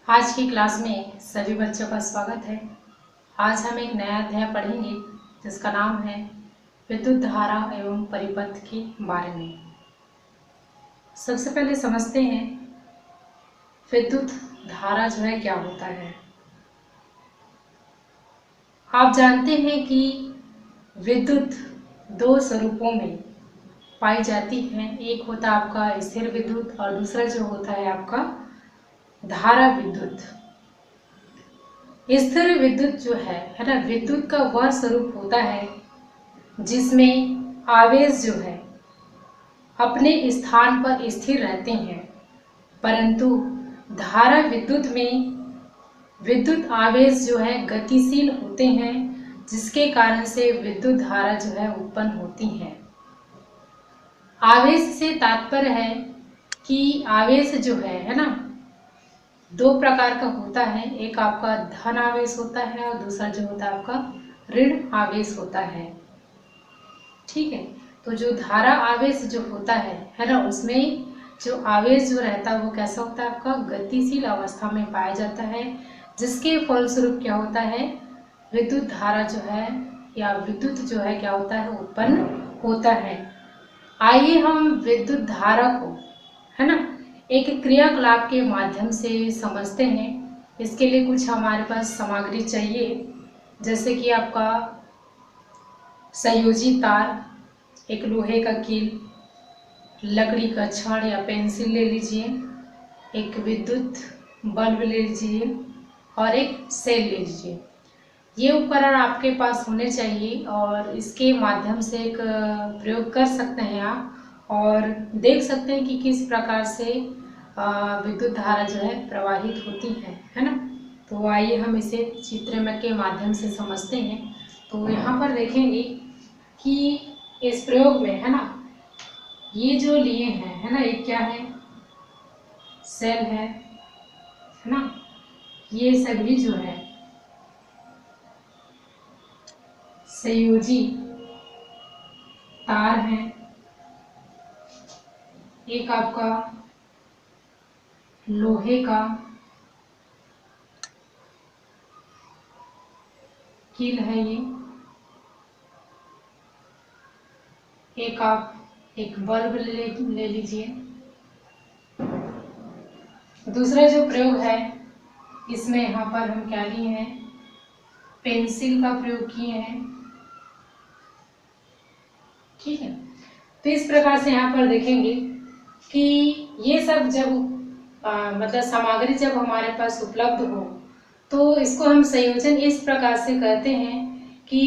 आज की क्लास में सभी बच्चों का स्वागत है। आज हम एक नया अध्याय पढ़ेंगे जिसका नाम है विद्युत धारा एवं परिपथ के बारे में। सबसे पहले समझते हैं विद्युत धारा जो है क्या होता है। आप जानते हैं कि विद्युत दो स्वरूपों में पाई जाती है। एक होता है आपका स्थिर विद्युत और दूसरा जो होता है आपका धारा विद्युत। स्थिर विद्युत जो है ना, विद्युत का वह स्वरूप होता है जिसमें आवेश जो है अपने स्थान पर स्थिर रहते हैं, परंतु धारा विद्युत में विद्युत आवेश जो है गतिशील होते हैं, जिसके कारण से विद्युत धारा जो है उत्पन्न होती है। आवेश से तात्पर्य है कि आवेश जो है ना, दो प्रकार का होता है। एक आपका धन आवेश होता है और दूसरा जो होता है आपका ऋण आवेश होता है। ठीक है, तो जो धारा आवेश जो होता है ना, उसमें जो आवेश जो रहता है वो कैसा होता है आपका गतिशील अवस्था में पाया जाता है, जिसके फलस्वरूप क्या होता है विद्युत धारा जो है या विद्युत जो है क्या होता है उत्पन्न होता है। आइए हम विद्युत धारा को है ना एक क्रियाकलाप के माध्यम से समझते हैं। इसके लिए कुछ हमारे पास सामग्री चाहिए, जैसे कि आपका संयोजी तार, एक लोहे का कील, लकड़ी का छड़ या पेंसिल ले लीजिए, एक विद्युत बल्ब ले लीजिए और एक सेल ले लीजिए। ये उपकरण आपके पास होने चाहिए और इसके माध्यम से एक प्रयोग कर सकते हैं आप और देख सकते हैं कि किस प्रकार से विद्युत धारा जो है प्रवाहित होती है ना। तो आइए हम इसे चित्र में के माध्यम से समझते हैं। तो यहाँ पर देखेंगे कि इस प्रयोग में है ना, ये जो लिए हैं है ना, ये क्या है, सेल है ना, ये सभी जो है संयोजी तार हैं। एक आपका लोहे का कील है, ये एक आप एक बल्ब ले लीजिए। दूसरा जो प्रयोग है इसमें यहाँ पर हम क्या लिए हैं, पेंसिल का प्रयोग किए हैं। ठीक है, तो इस प्रकार से यहाँ पर देखेंगे कि ये सब जब मतलब सामग्री जब हमारे पास उपलब्ध हो तो इसको हम संयोजन इस प्रकार से करते हैं कि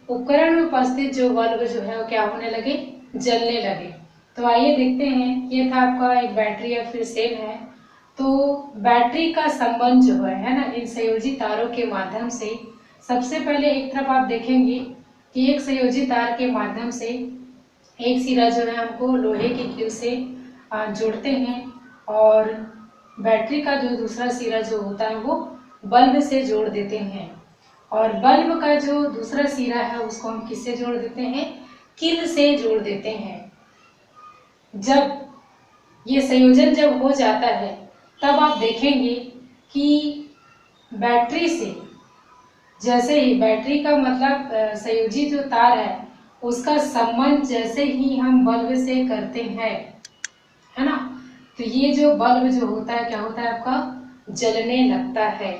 उपकरण में उपस्थित जो बल्ब जो है वो क्या होने लगे, जलने लगे। तो आइए देखते हैं, ये था आपका एक बैटरी या फिर सेल है। तो बैटरी का संबंध जो है ना इन संयोजी तारों के माध्यम से, सबसे पहले एक तरफ आप देखेंगे कि एक संयोजी तार के माध्यम से एक सिरा जो है हमको लोहे की कील से जोड़ते हैं और बैटरी का जो दूसरा सिरा जो होता है वो बल्ब से जोड़ देते हैं और बल्ब का जो दूसरा सिरा है उसको हम किससे जोड़ देते हैं, कील से जोड़ देते हैं। जब ये संयोजन जब हो जाता है तब आप देखेंगे कि बैटरी से जैसे ही बैटरी का मतलब संयोजी जो तार है उसका संबंध जैसे ही हम बल्ब से करते हैं है ना, तो ये जो बल्ब जो होता है क्या होता है आपका जलने लगता है।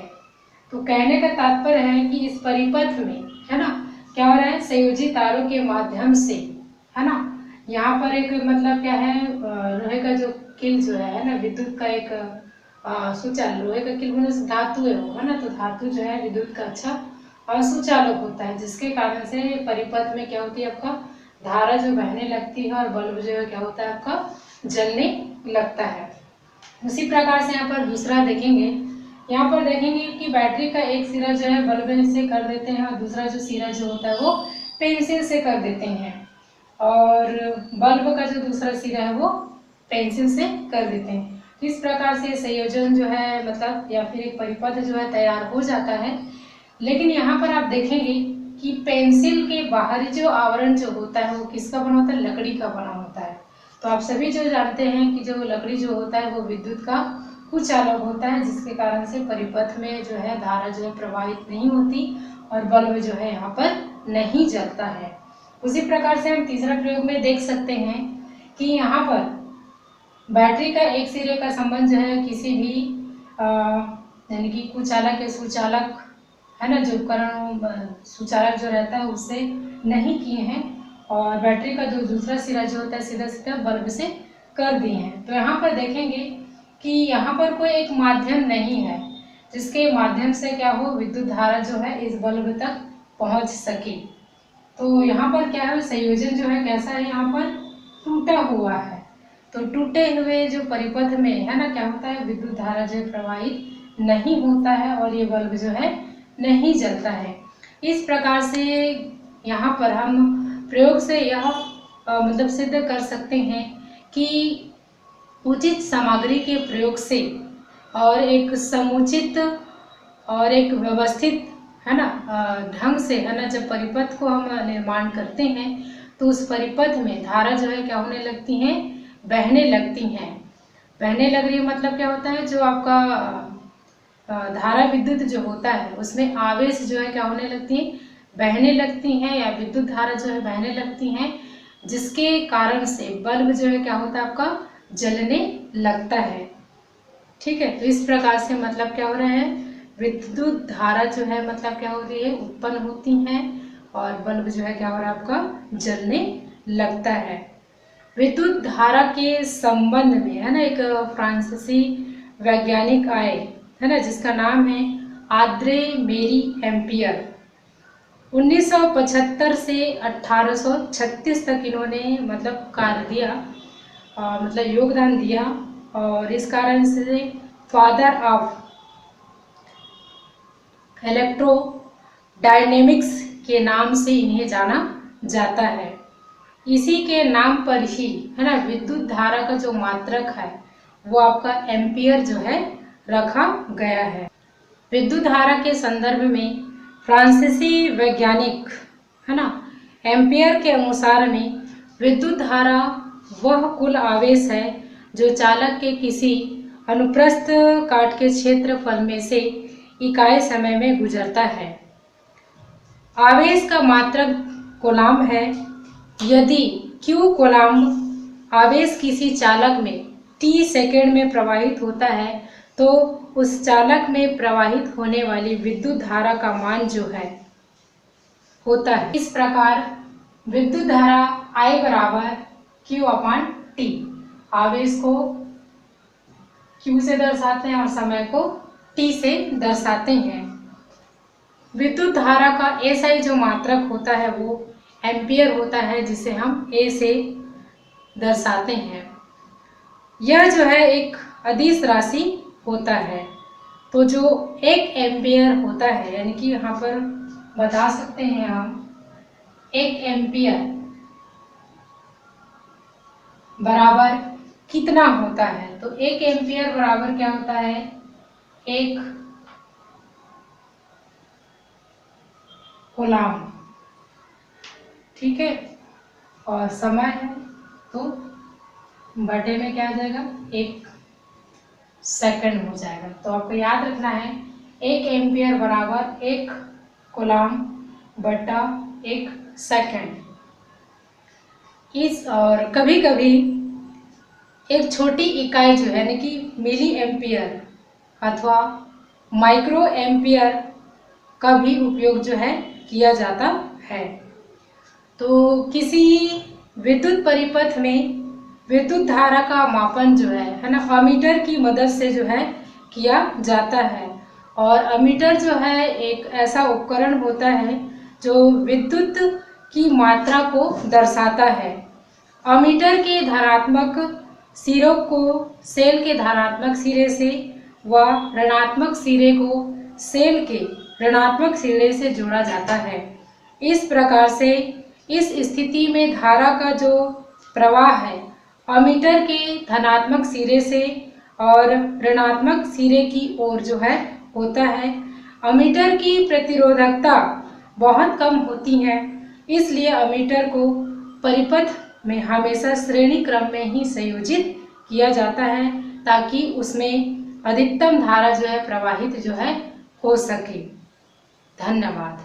तो कहने का तात्पर्य है कि इस परिपथ में है ना क्या हो रहा है, संयोजी तारों के माध्यम से है ना, यहाँ पर एक मतलब क्या है, लोहे का जो कील जो है ना, विद्युत का एक सुचालक, लोहे का कील होने से धातु है ना, तो धातु जो है विद्युत का अच्छा सुचालक होता है, जिसके कारण से परिपथ में क्या होती है आपका धारा जो बहने लगती है और बल्ब जो है क्या होता है आपका जलने लगता है। उसी प्रकार से यहाँ पर दूसरा देखेंगे, यहाँ पर देखेंगे कि बैटरी का एक सिरा जो है बल्ब से कर देते हैं और दूसरा जो सिरा जो होता है वो पेंसिल से कर देते हैं और बल्ब का जो दूसरा सिरा है वो पेंसिल से कर देते हैं। तो इस प्रकार से संयोजन जो है मतलब या फिर एक परिपथ जो है तैयार हो जाता है। लेकिन यहाँ पर आप देखेंगे कि पेंसिल के बाहरी जो आवरण जो होता है वो किसका बना होता है, लकड़ी का बना होता है। तो आप सभी जो जानते हैं कि जो लकड़ी जो होता है वो विद्युत का कुचालक होता है, जिसके कारण से परिपथ में जो है धारा जो है प्रवाहित नहीं होती और बल्ब जो है यहाँ पर नहीं जलता है। उसी प्रकार से हम तीसरा प्रयोग में देख सकते हैं कि यहाँ पर बैटरी का एक सिरे का संबंध जो है किसी भी यानी कि कुचालक या सुचालक है ना, जो उपकरण सुचालक जो रहता है उससे नहीं किए हैं और बैटरी का जो दूसरा सिरा जो होता है सीधा सीधा बल्ब से कर दिए हैं। तो यहाँ पर देखेंगे कि यहाँ पर कोई एक माध्यम नहीं है जिसके माध्यम से क्या हो, विद्युत धारा जो है इस बल्ब तक पहुँच सके। तो यहाँ पर क्या है, संयोजन जो है कैसा है, यहाँ पर टूटा हुआ है। तो टूटे हुए जो परिपथ में है ना क्या होता है, विद्युत धारा जो प्रवाहित नहीं होता है और ये बल्ब जो है नहीं जलता है। इस प्रकार से यहाँ पर हम प्रयोग से यह मतलब सिद्ध कर सकते हैं कि उचित सामग्री के प्रयोग से और एक समुचित और एक व्यवस्थित है ना ढंग से है ना, जब परिपथ को हम निर्माण करते हैं तो उस परिपथ में धारा जो है क्या होने लगती हैं, बहने लगती हैं। बहने लग रही है मतलब क्या होता है, जो आपका धारा विद्युत जो होता है उसमें आवेश जो है क्या होने लगती है, बहने लगती हैं या विद्युत धारा जो है बहने लगती हैं, जिसके कारण से बल्ब जो है क्या होता है आपका जलने लगता है। ठीक है, तो इस प्रकार से मतलब क्या हो रहा है, विद्युत धारा जो है मतलब क्या हो रही है, उत्पन्न होती हैं और बल्ब जो है क्या हो रहा है आपका जलने लगता है। विद्युत धारा के संबंध में है ना एक फ्रांसीसी वैज्ञानिक आए है ना, जिसका नाम है आंद्रे मेरी एम्पियर। 1975 से 1836 तक इन्होंने मतलब कार्य दिया, मतलब योगदान दिया और इस कारण से फादर ऑफ इलेक्ट्रो डायनेमिक्स के नाम से इन्हें जाना जाता है। इसी के नाम पर ही है ना विद्युत धारा का जो मात्रक है वो आपका एम्पियर जो है रखा गया है। विद्युत धारा के संदर्भ में फ्रांसीसी वैज्ञानिक है ना एम्पियर के अनुसार में विद्युत धारा वह कुल आवेश है जो चालक के किसी अनुप्रस्थ काट के क्षेत्रफल में से इकाई समय में गुजरता है। आवेश का मात्रक कूलाम है। यदि Q कूलाम आवेश किसी चालक में T सेकेंड में प्रवाहित होता है तो उस चालक में प्रवाहित होने वाली विद्युत धारा का मान जो है होता है। इस प्रकार विद्युत धारा I बराबर Q/T, आवेश को Q से दर्शाते हैं और समय को T से दर्शाते हैं। विद्युत धारा का SI जो मात्रक होता है वो एम्पियर होता है, जिसे हम A से दर्शाते हैं। यह जो है एक अदिश राशि होता है। तो जो 1 एम्पियर होता है यानी कि यहाँ पर बता सकते हैं हम 1 एम्पियर बराबर कितना होता है, तो 1 एम्पियर बराबर क्या होता है, 1 कूलाम। ठीक है, और समय है तो बटे में क्या आ जाएगा, 1 सेकंड हो जाएगा। तो आपको याद रखना है 1 एम्पियर बराबर 1 कूलाम बटा 1 सेकंड। इस और कभी कभी एक छोटी इकाई जो है यानी कि मिली एम्पियर अथवा माइक्रो एम्पियर का भी उपयोग जो है किया जाता है। तो किसी विद्युत परिपथ में विद्युत धारा का मापन जो है ना अमीटर की मदद से जो है किया जाता है। और अमीटर जो है एक ऐसा उपकरण होता है जो विद्युत की मात्रा को दर्शाता है। अमीटर के धनात्मक सिरों को सेल के धनात्मक सिरे से व ऋणात्मक सिरे को सेल के ऋणात्मक सिरे से जोड़ा जाता है। इस प्रकार से इस स्थिति में धारा का जो प्रवाह है अमीटर के धनात्मक सिरे से और ऋणात्मक सिरे की ओर जो है होता है। अमीटर की प्रतिरोधकता बहुत कम होती है, इसलिए अमीटर को परिपथ में हमेशा श्रेणी क्रम में ही संयोजित किया जाता है ताकि उसमें अधिकतम धारा जो है प्रवाहित जो है हो सके। धन्यवाद।